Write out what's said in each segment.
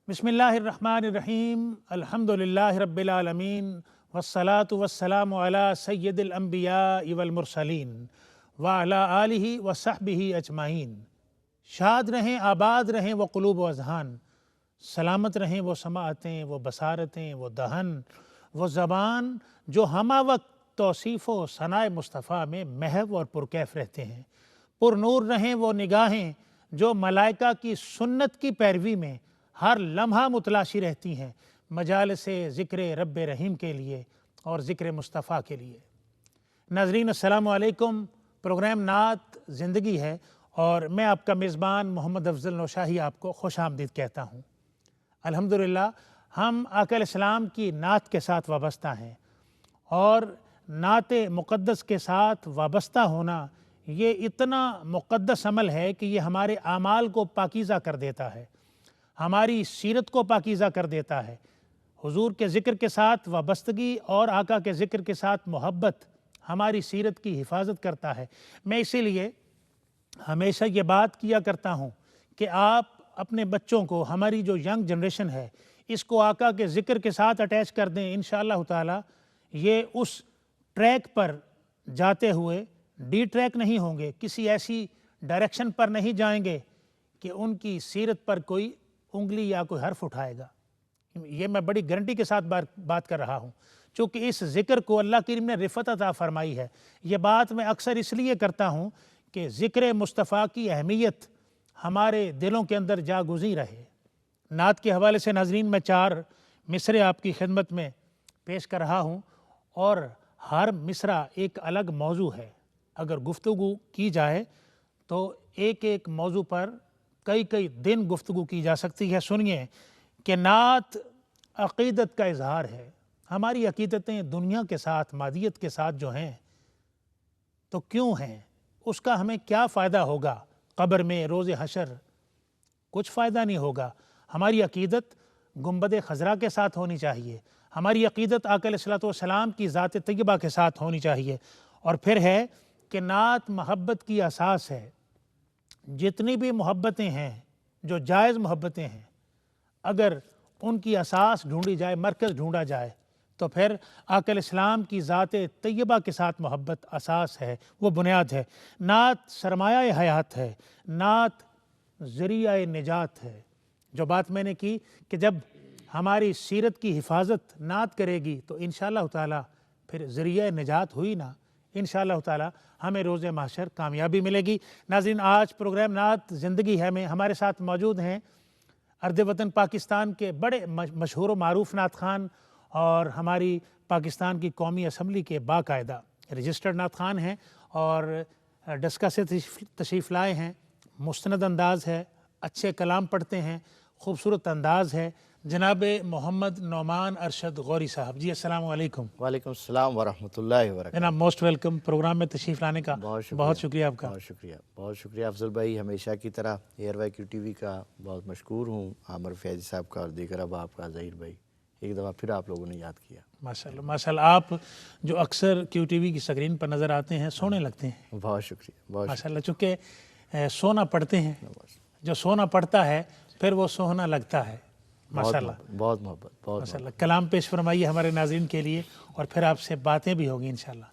बिस्मिल्लाहिर्रहमानिर्रहीम अल्हम्दुलिल्लाहि रब्बिल आलमीन वस्सलातु वस्सलामु अला सय्यिदिल अंबिया वल मुरसलीन व अला आलिहि व सहबिहि अजमाइन। शाद रहें, आबाद रहें वो क़ुलूब व अज़हान, सलामत रहें वो समाअतें, वो बसारतें, वो दहन, वो ज़बान जो हमा वक्त तौसीफ़ व सनाए मुस्तफ़ा में महव और पुरकैफ़ रहते हैं। पुरनूर रहें वो निगाहें जो मलाइका की सुन्नत की पैरवी में हर लम्हा मुतलाशी रहती हैं, मजाल से ज़िक्र रब्ब रहीम के लिए और ज़िक्र मुस्तफ़ा के लिए। नाज़रीन अस्सलामु अलैकुम। प्रोग्राम नात ज़िंदगी है और मैं आपका मेज़बान मोहम्मद अफ़ज़ल नौशाही आपको खुश आमदीद कहता हूँ। अल्हम्दुलिल्लाह हम आका अलैहिस्सलाम की नात के साथ वाबस्ता हैं और नात मुक़द्दस के साथ वाबस्ता होना ये इतना मुक़द्दस अमल है कि ये हमारे आमाल को पाकीज़ा कर देता है, हमारी सीरत को पाकीज़ा कर देता है। हुजूर के ज़िक्र के साथ वाबस्तगी और आका के ज़िक्र के साथ मोहब्बत हमारी सीरत की हिफाजत करता है। मैं इसीलिए हमेशा ये बात किया करता हूँ कि आप अपने बच्चों को, हमारी जो यंग जनरेशन है, इसको आका के ज़िक्र के साथ अटैच कर दें। इंशाअल्लाह ताला ये उस ट्रैक पर जाते हुए डी ट्रैक नहीं होंगे, किसी ऐसी डायरेक्शन पर नहीं जाएंगे कि उनकी सीरत पर कोई उंगली या कोई हर्फ उठाएगा। ये मैं बड़ी गारंटी के साथ बात कर रहा हूँ, चूँकि इस ज़िक्र को अल्लाह करीम ने रिफ़त अता फ़रमाई है। ये बात मैं अक्सर इसलिए करता हूँ कि ज़िक्र मुस्तफ़ा की अहमियत हमारे दिलों के अंदर जागुज़ी रहे। नात के हवाले से नाज़रीन मैं 4 मिसरे आपकी खिदमत में पेश कर रहा हूँ और हर मिसरा एक अलग मौजू है। अगर गुफ्तगू की जाए तो एक एक मौजू पर कई कई दिन गुफ्तगू की जा सकती है। सुनिए कि नात अक़ीदत का इज़हार है। हमारी अक़ीदतें दुनिया के साथ, मादियत के साथ जो हैं तो क्यों हैं, उसका हमें क्या फ़ायदा होगा क़ब्र में, रोज़े हशर, कुछ फ़ायदा नहीं होगा। हमारी अक़ीदत गुंबद ख़ज़रा के साथ होनी चाहिए, हमारी अक़ीदत आका अलैहिस्सलातु वस्सलाम की ज़ात तय्यबा के साथ होनी चाहिए। और फिर है कि नात मोहब्बत की असास है। जितनी भी मोहब्बतें हैं, जो जायज़ मोहब्बतें हैं, अगर उनकी असास ढूंढी जाए, मरकज़ ढूंढा जाए, तो फिर आका अलैहिस्सलाम की ज़ात तय्यबा के साथ मोहब्बत असास है, वो बुनियाद है। नात सरमाया हयात है, नात ज़रिया निजात है। जो बात मैंने की कि जब हमारी सीरत की हिफाजत नात करेगी तो इंशाअल्लाह ताला फिर ज़रिया निजात हुई ना, इंशाअल्लाह ताला हमें रोज़े महशर कामयाबी मिलेगी। नाज़रीन, आज प्रोग्राम नात ज़िंदगी है में हमारे साथ मौजूद हैं अर्द वतन पाकिस्तान के बड़े मशहूर व मारूफ नात खान और हमारी पाकिस्तान की कौमी असम्बली के बाकायदा रजिस्टर्ड नात खान हैं और डस्का से तशरीफ़ लाए हैं। मुस्तनद अंदाज़ है, अच्छे कलाम पढ़ते हैं, खूबसूरत अंदाज़ है। जनाब मोहम्मद नौमान अरशद गौरी साहब, जी अस्सलामु अलैकुम। वालेकुम सलाम व रहमतुल्लाहि व बरकातहू। जनाब मोस्ट वेलकम प्रोग्राम में तशरीफ़ लाने का। बहुत शुक्रिया आपका। बहुत शुक्रिया अफजल भाई। हमेशा की तरह एयरवाई क्यू टीवी का बहुत मशकूर हूँ, आमर फैज़ी साहब का और दीगर अब आपका ज़हीर भाई। एक दफ़ा फिर आप लोगों ने याद किया। माशाल्लाह माशाल्लाह, आप जो अक्सर क्यू टीवी की स्क्रीन पर नज़र आते हैं सोने लगते हैं। बहुत शुक्रिया, बहुत माशाल्लाह। चूँकि सोना पढ़ते हैं, जो सोना पढ़ता है फिर वो सोना लगता है। माशाल्लाह, बहुत मोहब्बत, बहुत माशाल्लाह। कलाम पेश फरमाइए हमारे नाज़रीन के लिए और फिर आपसे बातें भी होगी इंशाअल्लाह।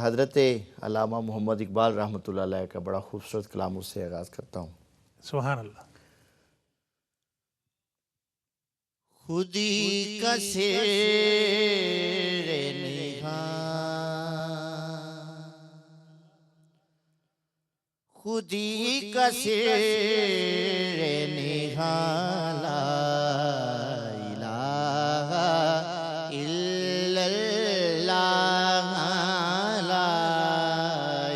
हज़रत अल्लामा मोहम्मद इकबाल रहमतुल्लाह अलैह का बड़ा खूबसूरत कलाम उससे आगाज़ करता हूँ। सुभान अल्लाह। खुदी का शेर खुदी का शेर निहाला इलाहा इल्लल्लाह ला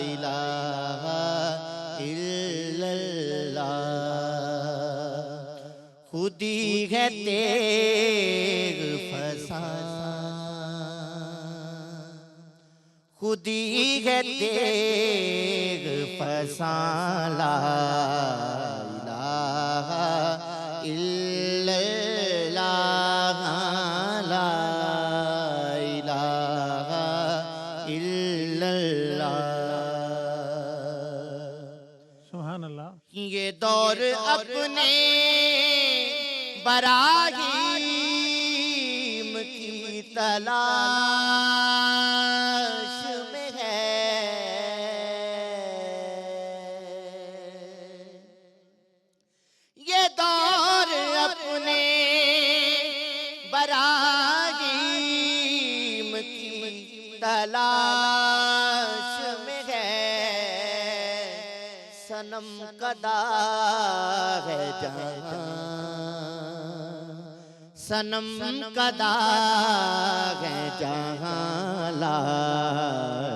इलाहा इल्लल्लाह। खुदी है तेग फसान, खुदी है तेग फसान ला इलाहा इल्लल्लाह ला इलाहा इल्लल्लाह। सुभान अल्लाह। ये दौर अपने बराहीम की तलाश में है। ये दौर अपने बराहीम की तलाश में है। सनम कदा है जहां, सनम कदा है जहां, ला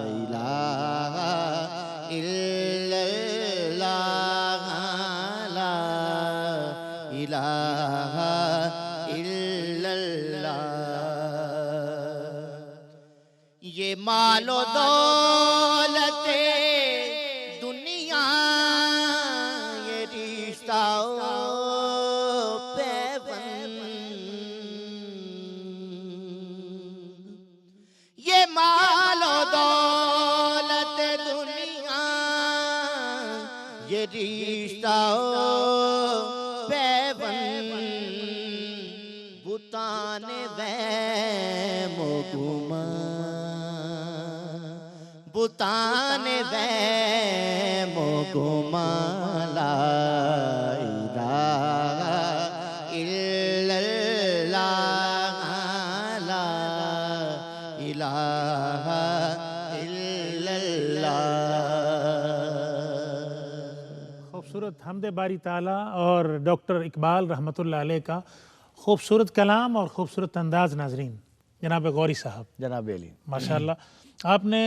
इलाहा इल्लल्लाह, ला इलाहा इल्लल्लाह। ये मालो दौलते दुनिया, ये रिश्ता ये मालो दौलत दुनिया, ये रिश्ता पैवन, बुताने वैम गुमा, बुताने वैम गुमा, ला इलाहा इल्लल्लाह, ला इलाहा इल्लल्लाह। खूबसूरत हमदे बारी ताला और डॉक्टर इकबाल रहमतुल्लाह अलैह का खूबसूरत कलाम और ख़ूबसूरत अंदाज़। नाजरीन, जनाब गौरी साहब, जनाब अली, माशाअल्लाह आपने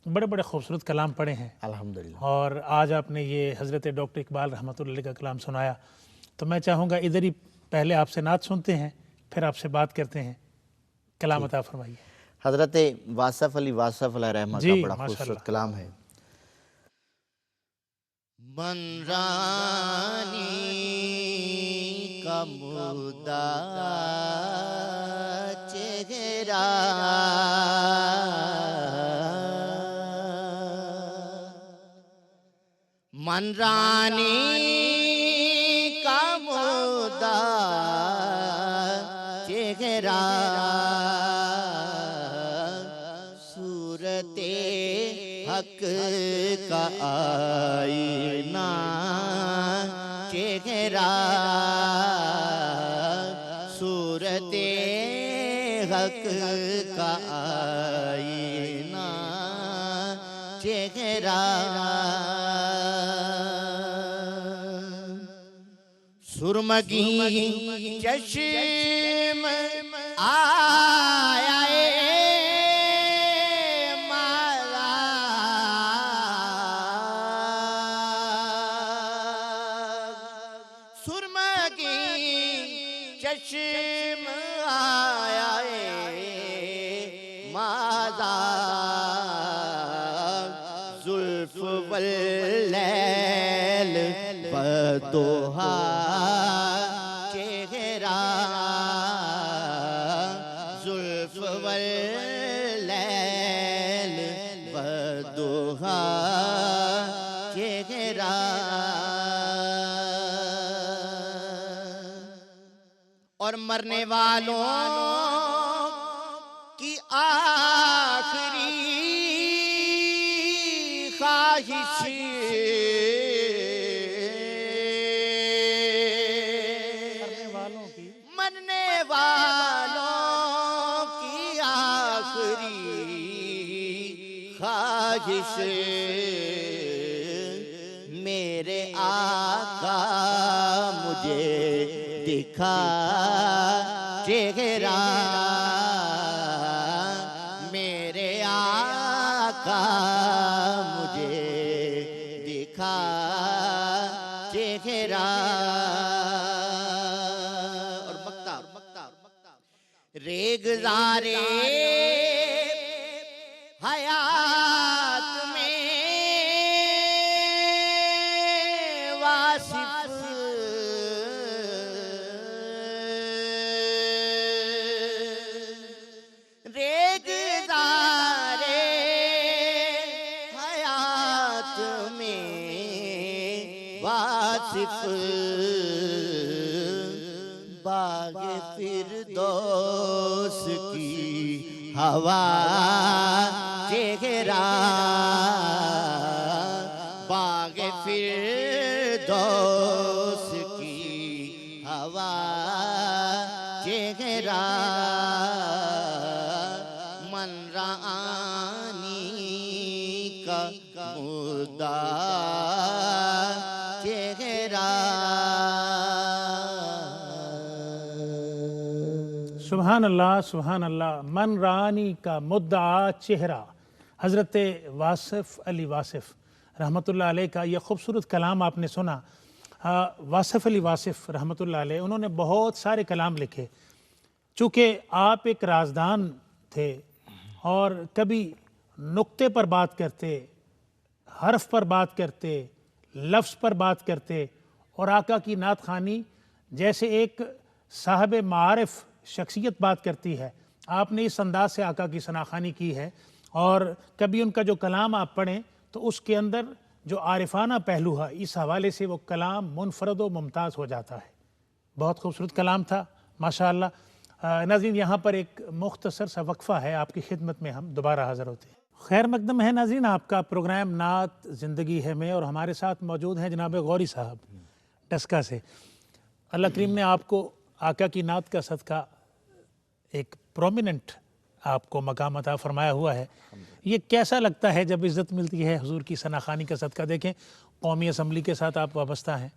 बड़े बड़े खूबसूरत कलाम पढ़े हैं अल्हम्दुलिल्लाह। और आज आपने ये हज़रत डॉक्टर इकबाल रहमतुल्लाह अलैह का कलाम सुनाया। तो मैं चाहूँगा इधर ही पहले आपसे नात सुनते हैं, फिर आपसे बात करते हैं। कलाम अता फरमाइए। हज़रत वासफ़ अली वासफ़ अलैहिर्रहमा का बड़ा खूबसूरत कलाम है। मनरानी का मुर्दा चेहरा, मनरानी का मुर्दा चेहरा, सूरते हक का आईना चेहरा, सूरते हक का आईना चेहरा, सुरमगी चश्म आया मारा, सुरमगी चश्म आया मारा, जुल्फ वल्लैल वदुहा चेहरा, जुल्फ वल्लैल वदुहा चेहरा, और मरने वालों की आखिरी ख्वाहिश, मरने वालों की आखिरी ख्वाहिश, मेरे आका मुझे दिखा चेहरा, मेरे आका मुझे दिखा चेहरा। और मक्ता रेगज़ारे हयात में वासिफ, रेगज़ारे हयात में वासिफ, हवा चेहरा बागे फिरदौस की हवा चेहरा मनरानी का मुद्दा चेहरा। सुभान अल्लाह मन रानी का मुद्दा चेहरा। हज़रत वासिफ़ अली वासिफ़ रहमतुल्लाह अलैह का यह खूबसूरत कलाम आपने सुना। वासिफ़ अली वासिफ़ रहमतुल्लाह अलैह उन्होंने बहुत सारे कलाम लिखे। चूँकि आप एक राजदान थे और कभी नुक्ते पर बात करते, हर्फ पर बात करते, लफ्ज़ पर बात करते और आका की नात खानी जैसे एक साहब मारिफ शख्सियत बात करती है, आपने इस अंदाज से आका की सनाखानी की है। और कभी उनका जो कलाम आप पढ़ें तो उसके अंदर जो आरिफाना पहलू है, इस हवाले से वो कलाम मुनफरद व मुमताज़ हो जाता है। बहुत खूबसूरत कलाम था माशाअल्लाह। नाज़रीन, यहाँ पर एक मुख्तसर सा वक्फ़ा है, आपकी खिदमत में हम दोबारा हाज़िर होते हैं। खैर मकदम है नाज़रीन, आपका प्रोग्राम नात ज़िंदगी है में, और हमारे साथ मौजूद हैं जनाब गौरी साहब डस्का से। अल्लाह करीम ने आपको आका की नात का सदका एक प्रोमिनेंट आपको मकाम अता फरमाया हुआ है। ये कैसा लगता है जब इज़्ज़त मिलती है हुजूर की सनाखानी का सदका? देखें, कौमी असम्बली के साथ आप वाबस्ता हैं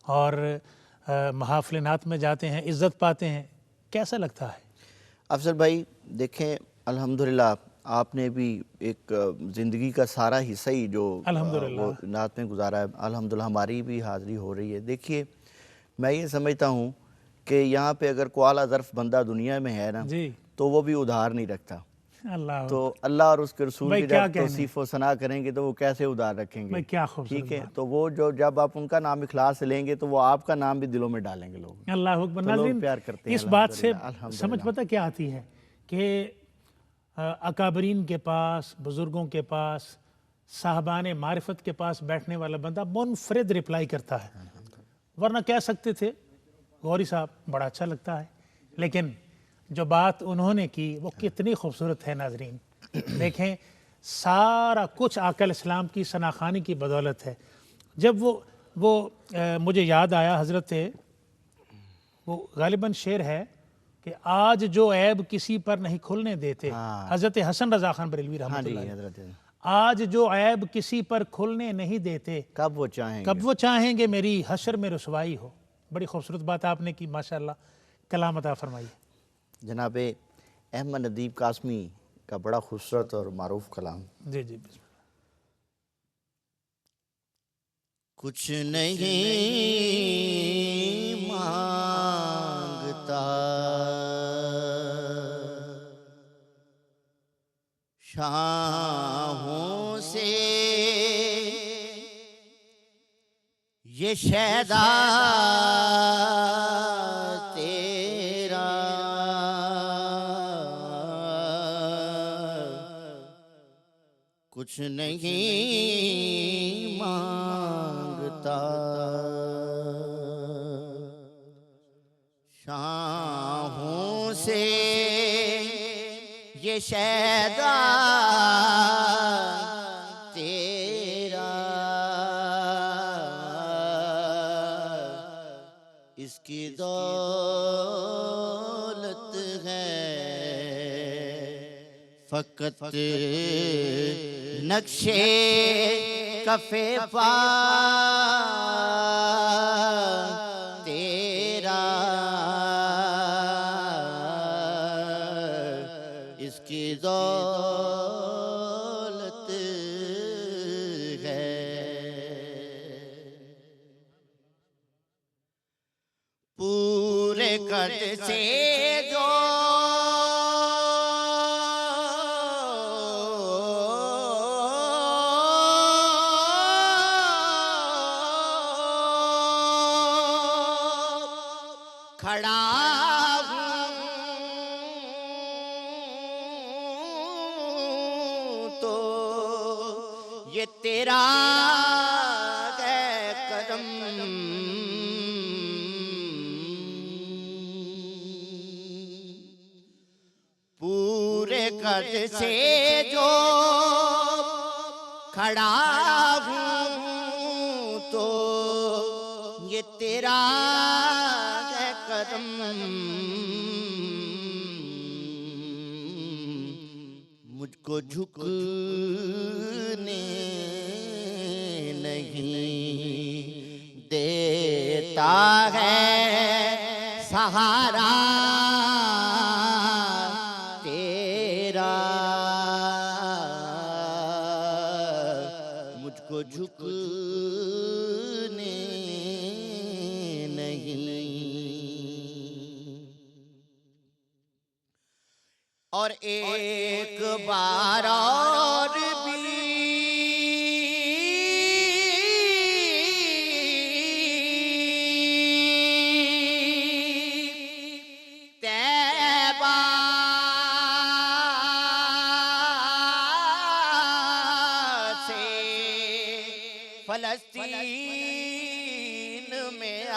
और महाफ़िल नात में जाते हैं, इज़्ज़त पाते हैं, कैसा लगता है? अफजल भाई देखें, अल्हम्दुलिल्लाह आपने भी एक ज़िंदगी का सारा हिस्सा ही जो वो नात में गुजारा है, अल्हम्दुलिल्लाह हमारी भी हाज़िरी हो रही है। देखिए, मैं ये समझता हूँ कि यहाँ पे अगर कोई आला ज़र्फ़ बंदा दुनिया में है ना जी, तो वो भी उधार नहीं रखता। अल्लाह तो अल्लाह और उसके रसूल भाई की क्या जब कहने, तौसीफ़ व सना करेंगे तो वो कैसे उधार रखेंगे? भाई क्या खूबसूरत ठीक है, बात। तो वो जो जब आप उनका नाम इखलास से लेंगे तो वो आपका नाम भी दिलों में डालेंगे लोग। अल्लाह अकबर। तो लोग नाज़रीन, प्यार करते हैं इस बात से अल्हम्दुलिल्लाह समझ अल्हम्दुलिल्लाह। पता क्या आती है कि अकाबरीन के पास, बुज़ुर्गों के पास, साहबान मारिफत के पास बैठने वाला बंदा मुनफरिद रिप्लाई करता है। वरना कह सकते थे गौरी साहब बड़ा अच्छा लगता है, लेकिन जो बात उन्होंने की वो कितनी खूबसूरत है नाजरीन। देखें, सारा कुछ आकल इस्लाम की सनाखानी की बदौलत है। जब मुझे याद आया हज़रत, वो गालिबन शेर है कि आज जो ऐब किसी पर नहीं खुलने देते, हाँ हज़रत हसन रज़ा खान बरेलवी हाँ जी रहमतुल्लाह अलैह। हजरत, आज जो ऐब किसी पर खुलने नहीं देते, कब वो चाहेंगे। कब वो चाहेंगे मेरी हशर में रुसवाई हो। बड़ी खूबसूरत बात आपने की माशाअल्लाह, कलाम अता फरमाई। जनाब अहमद नदीब कासमी का बड़ा खूबसूरत और मारूफ कलाम। जी जी बिस्मिल्लाह। कुछ नहीं मांगता शाहों से ये शैदा तेरा, कुछ नहीं मांगता शाहों से ये शैदा तेरा, इसकी दौलत है फ़कत नक्शे कफ़े पा तेरा, इसकी दौलत है पूरे कद से जो खड़ा हूँ तो ये तेरा है कदम, पूरे कद से जो खड़ा हूँ तो ये तेरा है कदम, मुझको झुकने नहीं देता है सहारा तेरा, मुझको झुकने नहीं। और एक बार और भी तैबा से फलस्तीन में आ,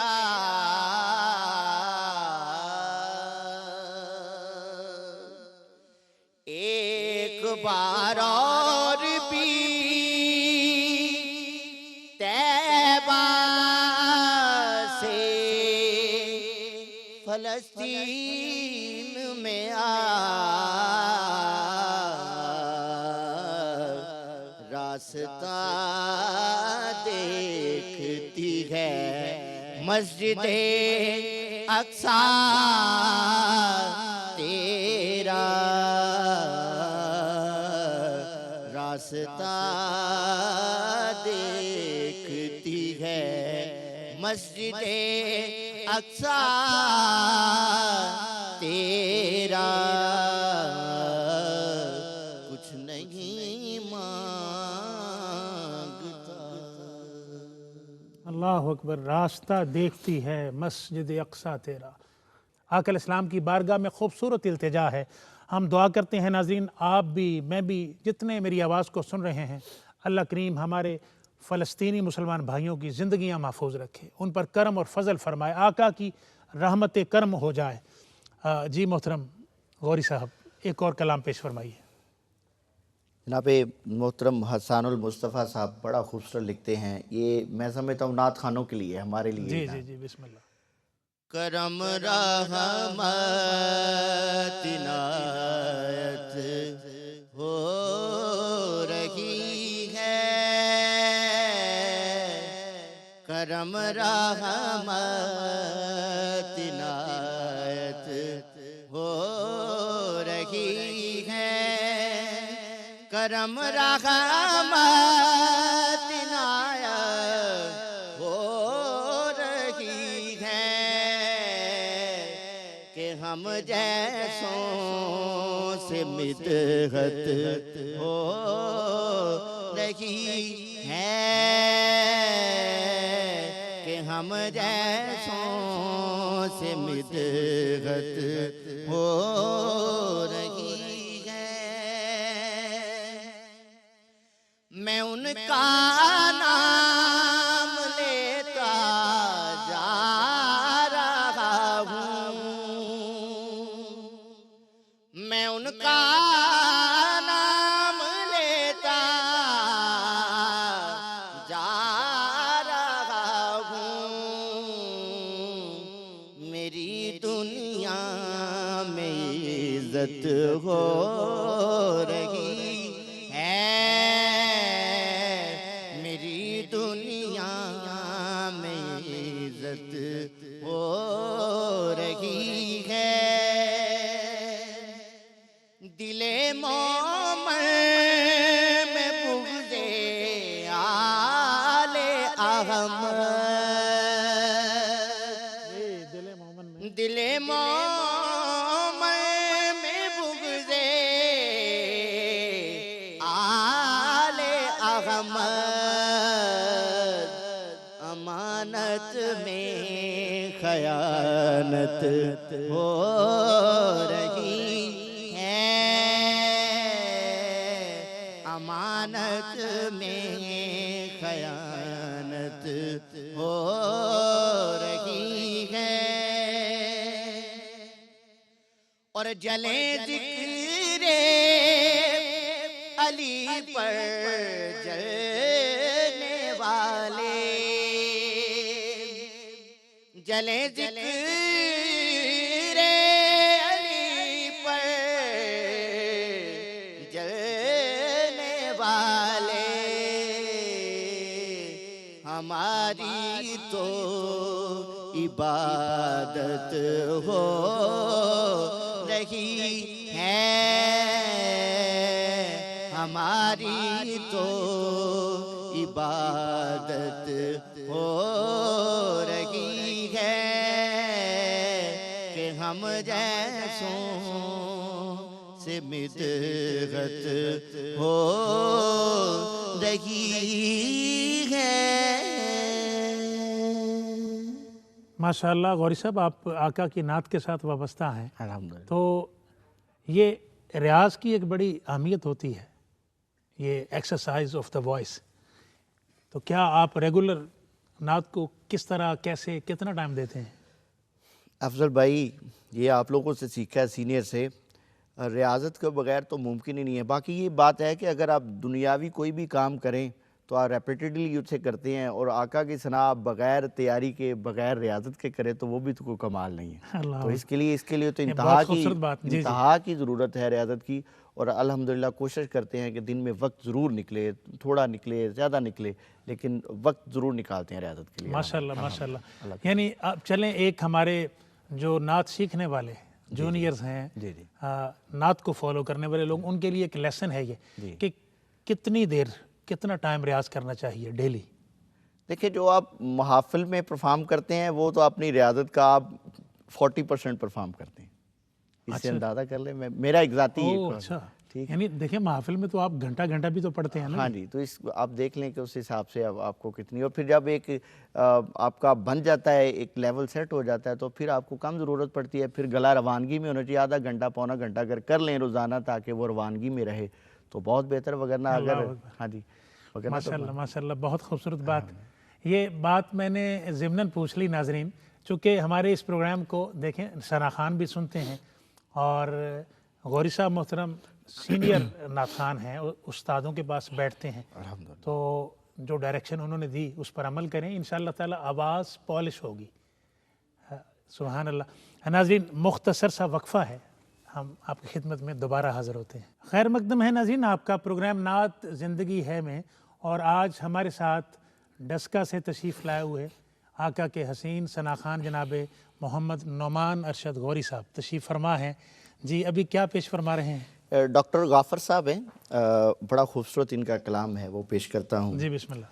एक बार और भी तैबा से फलस्तीन में आ, रास्ता देखती है मस्जिदे अक्सा तेरा, रास्ता देखती है मस्जिदे अक्सा तेरा, कुछ नहीं मांगता। अल्लाह अकबर। रास्ता देखती है मस्जिद अक्सा तेरा। आका इस्लाम की बारगाह में खूबसूरत इल्तिजा है। हम दुआ करते हैं नाज़रीन, आप भी मैं भी जितने मेरी आवाज़ को सुन रहे हैं, अल्लाह करीम हमारे फ़लस्तीनी मुसलमान भाइयों की ज़िंदगियाँ महफूज रखे, उन पर करम और फजल फरमाए, आका की रहमत करम हो जाए। जी मोहतरम गौरी साहब, एक और कलाम पेश फरमाइए। जनाब मोहतरम हसानुल मुस्तफ़ा साहब बड़ा खूबसूरत लिखते हैं। ये मैं समझता हूँ नात खानों के लिए, हमारे लिए जी जी जी, बिस्मिल्लाह। करम रहमत इनायत हो रही है, करम रहमत इनायत हो रही है, करम रहमत इनायत हो रही है, कि हम जैसों से मिदहत हो रही है, कि हम जैसों से मिदहत हो रही है। मैं उनका नाम लेता जा रहा हूँ, मैं उनका नाम लेता जा रहा हूँ, मेरी दुनिया में इज्जत हो रही है, मेरी दुनिया में इज्जत हो रही है, दिले मोमन में बुग़्ज़े आले अहमद, दिले मोमन में बुग़्ज़े आले अहमद, अमानत में खयानत हो रही है, अमानत में खयानत हो रही है, और जले जिक्रे अली पर जलने वाले, जले जिक्र अली पर जलने वाले, हमारी तो इबादत हो रही है, हमारी तो इबादत हो रही है, कि हम जैसों से मिदहत हो रही है। माशाअल्लाह गौरी साहब, आप आका की नात के साथ वाबस्ता हैं, अल्हम्दुलिल्लाह। तो ये रियाज की एक बड़ी अहमियत होती है, ये एक्सरसाइज ऑफ द वॉइस। तो क्या आप रेगुलर नात को किस तरह, कैसे, कितना टाइम देते हैं? अफजल भाई, ये आप लोगों से सीखा है, सीनियर से। रियाजत के बगैर तो मुमकिन ही नहीं है। बाकी ये बात है कि अगर आप दुनियावी कोई भी काम करें तो आप रेपिटेडली उसे करते हैं, और आका की सना आप बगैर तैयारी के, बगैर रियाजत के करें तो वो भी तो कोई कमाल नहीं है। तो इसके लिए तो इंतहा की ज़रूरत है रियाजत की। और अल्हम्दुलिल्लाह कोशिश करते हैं कि दिन में वक्त ज़रूर निकले, थोड़ा निकले, ज़्यादा निकले, लेकिन वक्त ज़रूर निकालते हैं रियाजत के लिए। माशाल्लाह माशाल्लाह। यानी अब चलें, एक हमारे जो नात सीखने वाले जूनियर्स हैं, नात को फॉलो करने वाले लोग, उनके लिए एक लेसन है ये कि कितनी देर, कितना टाइम रियाज करना चाहिए डेली? देखिए, जो आप महाफिल में परफॉर्म करते हैं वो तो अपनी रियाजत का आप 40% परफॉर्म करते हैं। इससे अंदाज़ा कर ले, मेरा एक ज़ाती अच्छा, ठीक। यानी देखिए, महफिल में तो आप घंटा घंटा भी तो पढ़ते हैं ना? हाँ जी, तो इस आप देख लें कि उस हिसाब से अब आपको कितनी, और फिर जब एक आपका बन जाता है, एक लेवल सेट हो जाता है, तो फिर आपको कम ज़रूरत पड़ती है। फिर गला रवानगी में होना चाहिए, आधा घंटा पौना घंटा अगर कर लें रोज़ाना, ताकि वो रवानगी में रहे तो बहुत बेहतर। वगरना अगर, हाँ जी, माशाल्लाह माशाल्लाह, बहुत खूबसूरत बात। ये बात मैंने ज़िमनन पूछ ली नाजरीन, चूँकि हमारे इस प्रोग्राम को देखें सना खान भी सुनते हैं, और गौरी साहब मोहतरम सीनियर नात खान हैं, उस्तादों के पास बैठते हैं, तो जो डायरेक्शन उन्होंने दी उस पर अमल करें, इंशाअल्लाह ताला आवाज़ पॉलिश होगी। सुभान अल्लाह। नाज़रीन, मुख्तसर सा वक्फ़ा है, हम आपकी खिदमत में दोबारा हाज़िर होते हैं। खैर मकदम है नाज़रीन, आपका प्रोग्राम नात ज़िंदगी है में, और आज हमारे साथ डस्का से तशरीफ़ लाए हुए आका के हसीन सना खान जनाब मोहम्मद नोमान अरशद गौरी साहब तशरीफ़ फरमा हैं। जी, अभी क्या पेश फरमा रहे हैं? डॉक्टर गाफर साहब हैं, बड़ा खूबसूरत इनका कलाम है, वो पेश करता हूँ। जी बिस्मिल्लाह।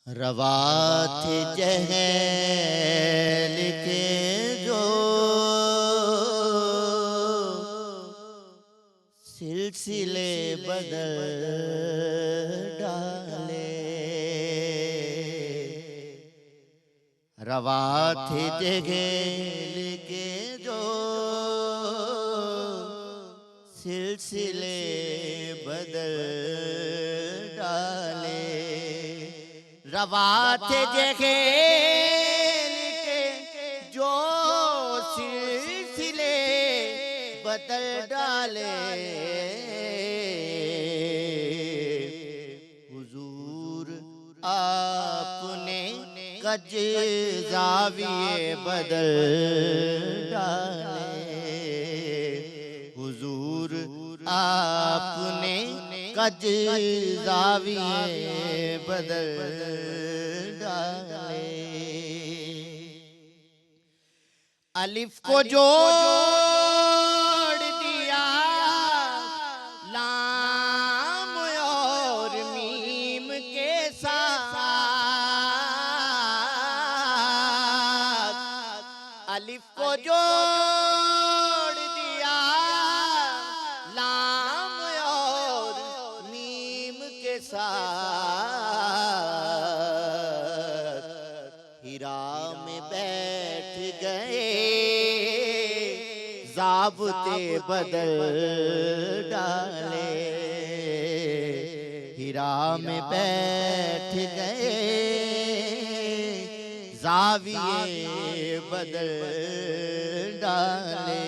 रवात जहल के जो सिलसिले बदल डाले, रवात जहल के जो सिलसिले बदल डाले, रवात जहल के जो सिलसिले बदल डाले, हुजूर आपने कज ज़ाविये बदल डाले, हुजूर आपने कज ज़ाविये बदल डाले, अलिफ को जोड़ दिया लाम और मीम के साथ, अलिफ को जोड़ दिया लाम और मीम के साथ, हिरा में बैठ गए ज़ाब्ते बदल डाले, हिरा में बैठ गए ज़ाविये बदल डाले,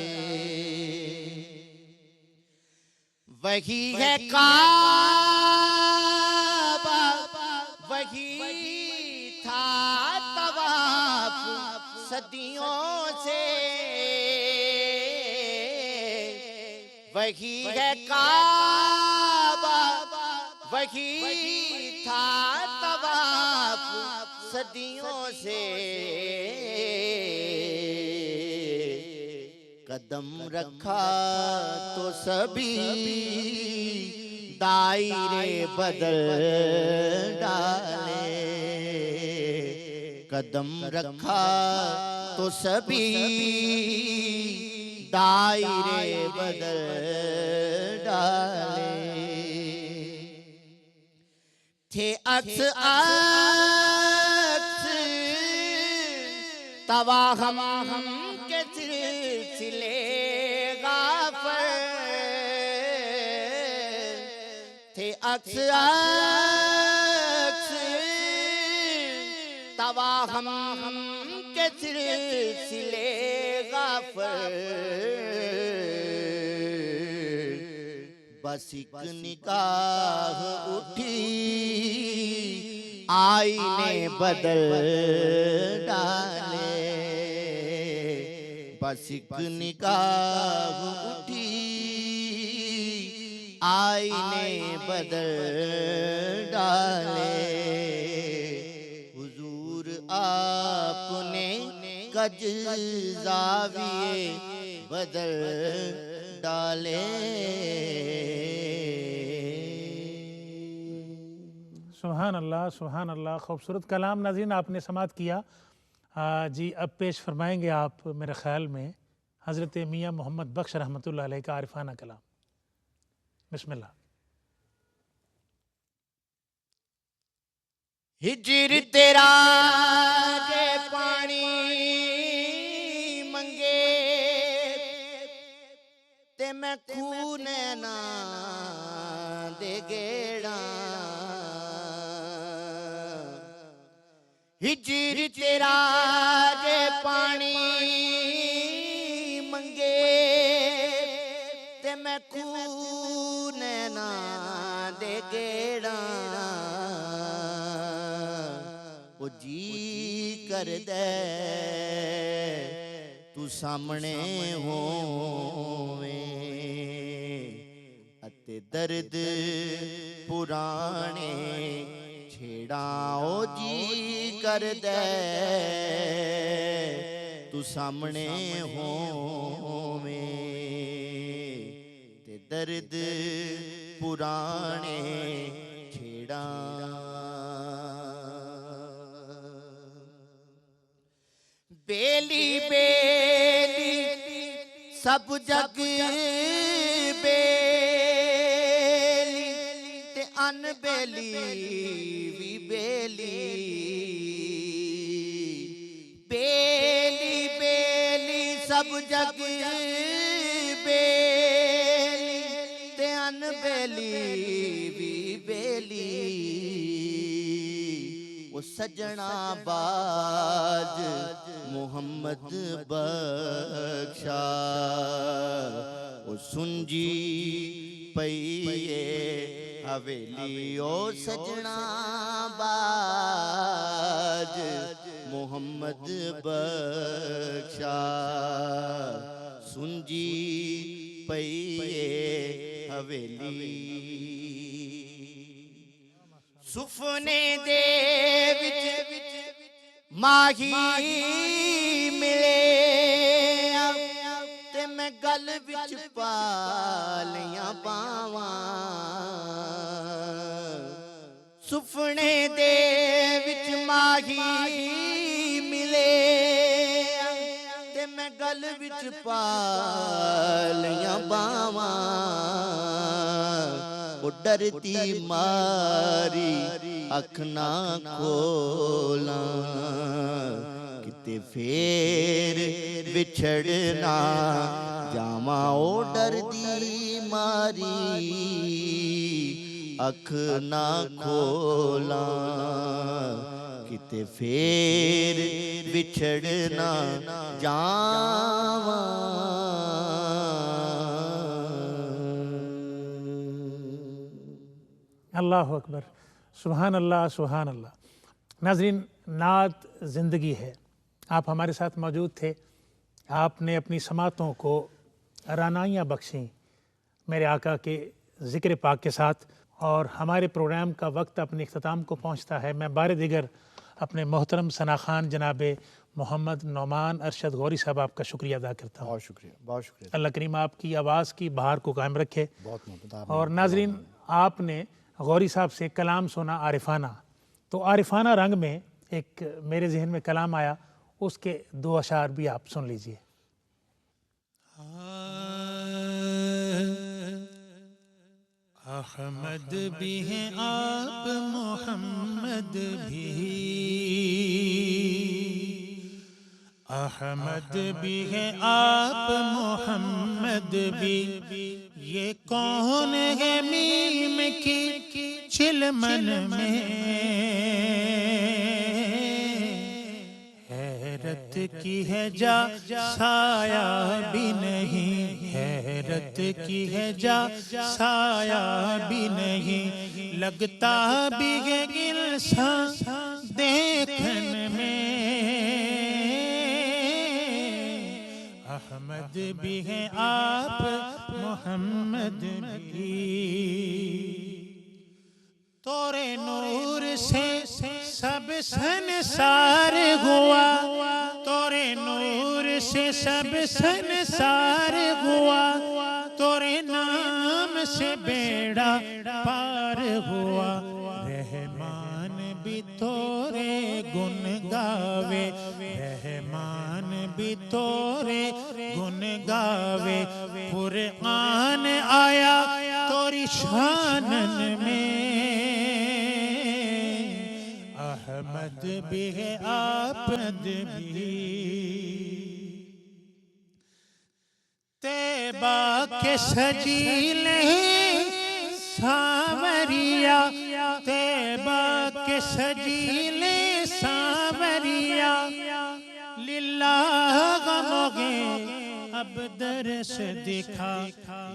वही है काबा, वही था तवाफ सदियों से, वही है काबा, वही था तवाफ सदियों से, कदम रखा तो सभी दायरे बदल डाले, कदम रखा तो सभी दायरे बदल डाले, थे अक्स अक्स तवाहम के सिलसिले गाफर, थे अक्स अक्स तवाहम के सिलसिले गाफर, बस एक निगाह उठी आईने बदल डाले, बस एक निगाह उठी आईने बदल डाले, हुजूर आपने कज ज़ाविये बदल डाले। सुभान अल्लाह, सुभान अल्लाह। खूबसूरत कलाम नाज़रीन आपने समाअत किया। जी अब पेश फरमाएंगे आप मेरे ख़्याल में हज़रत मियाँ मोहम्मद बख्श रहमतुल्लाह अलैह का आरिफाना कलाम। बिस्मिल्लाह। हिजर तेरा के पानी मंगे ते मैं खून ना दे गेड़ा, हिजर तेरा के पानी मंगे ते मैं खून ना दे गेड़ा, ओ जी कर दे तू सामने होवे, अते दर्द पुराने छेड़ा, ओ जी कर दे तू सामने होवे, ते दर्द पुराने छेड़ा, बेली बेली सब जग बेली ते अनबेली भी बेली, बेली बेली सब जग बेली ते अनबेली भी बेली, वो सजना बाज मोहम्मद बख्शा, वो सुनजी पईए हवेली, ओ सजना बाज मोहम्मद बख्शा, सुनजी पईए हवेली, सुफने दे विच माही मिले ते मैं गल विच पालियां पावां, सुफने दे विच माही मिले ते मैं गल विच पालियां पावां, वो डरती मारी अख ना खोला, किते फेर बिछड़ना जावा, ओ डरती मारी अख ना खोला, किते फेर बिछड़ना जावा। अल्लाह अकबर, सुभान अल्लाह सुभान अल्लाह। नाज़रीन, नात ज़िंदगी है। आप हमारे साथ मौजूद थे, आपने अपनी समातों को रानाइयाँ बख्शीं मेरे आका के ज़िक्र पाक के साथ, और हमारे प्रोग्राम का वक्त अपने इख्तिताम को पहुँचता है। मैं बार दिगर अपने मोहतरम सना खान जनाब मोहम्मद नौमान अरशद गौरी साहब आपका शुक्रिया अदा करता हूँ। बहुत शुक्रिया, बहुत शुक्रिया। अल्लाह करीम आपकी आवाज़ की बहार को कायम रखे। बहुत मोहब्बत। और नाजरीन, आपने गौरी साहब से कलाम सुना आरिफाना, तो आरिफाना रंग में एक मेरे जहन में कलाम आया, उसके 2 अशार भी आप सुन लीजिए। अहमद भी हैं आप, मोहम्मद भी, अहमद भी हैं आप, मोहम्मद भी, ये कौन है मीम की चिलमन में, हैरत की है जा साया भी नहीं, हैरत की है जा साया भी नहीं, लगता भी है इंसान देखने में, अहमद भी हैं आप, मोहम्मद भी, तोरे नूर से सब संसार हुआ, तोरे नूर से सब संसार हुआ, तोरे नाम से बेड़ा पार हुआ, रहमान भी तोरे गुन गावे, रहमान भी तोरे गुन गावे, कुरान आया तोरी शानन में, अहमद भी है आप भी, तैबा के सजीले सावरिया, तैबा के सजीले सावरिया, लिल्लाह गमोगे अब दर्श दिखा,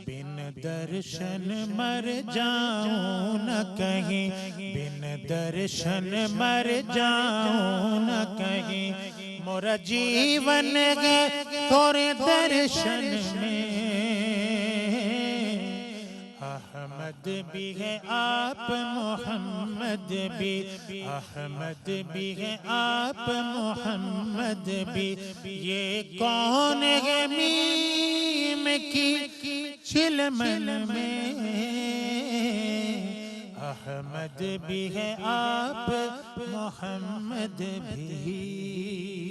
बिन दर्शन मर जाऊं न कहीं, बिन दर्शन मर जाऊं न कहीं, मोरा जीवन गे तोरे दर्शन में, अहमद भी है आप, मोहम्मद भी, अहमद भी है आप, मोहम्मद भी, ये कौन है मीम की चिलमन में, अहमद भी है आप, मोहम्मद भी।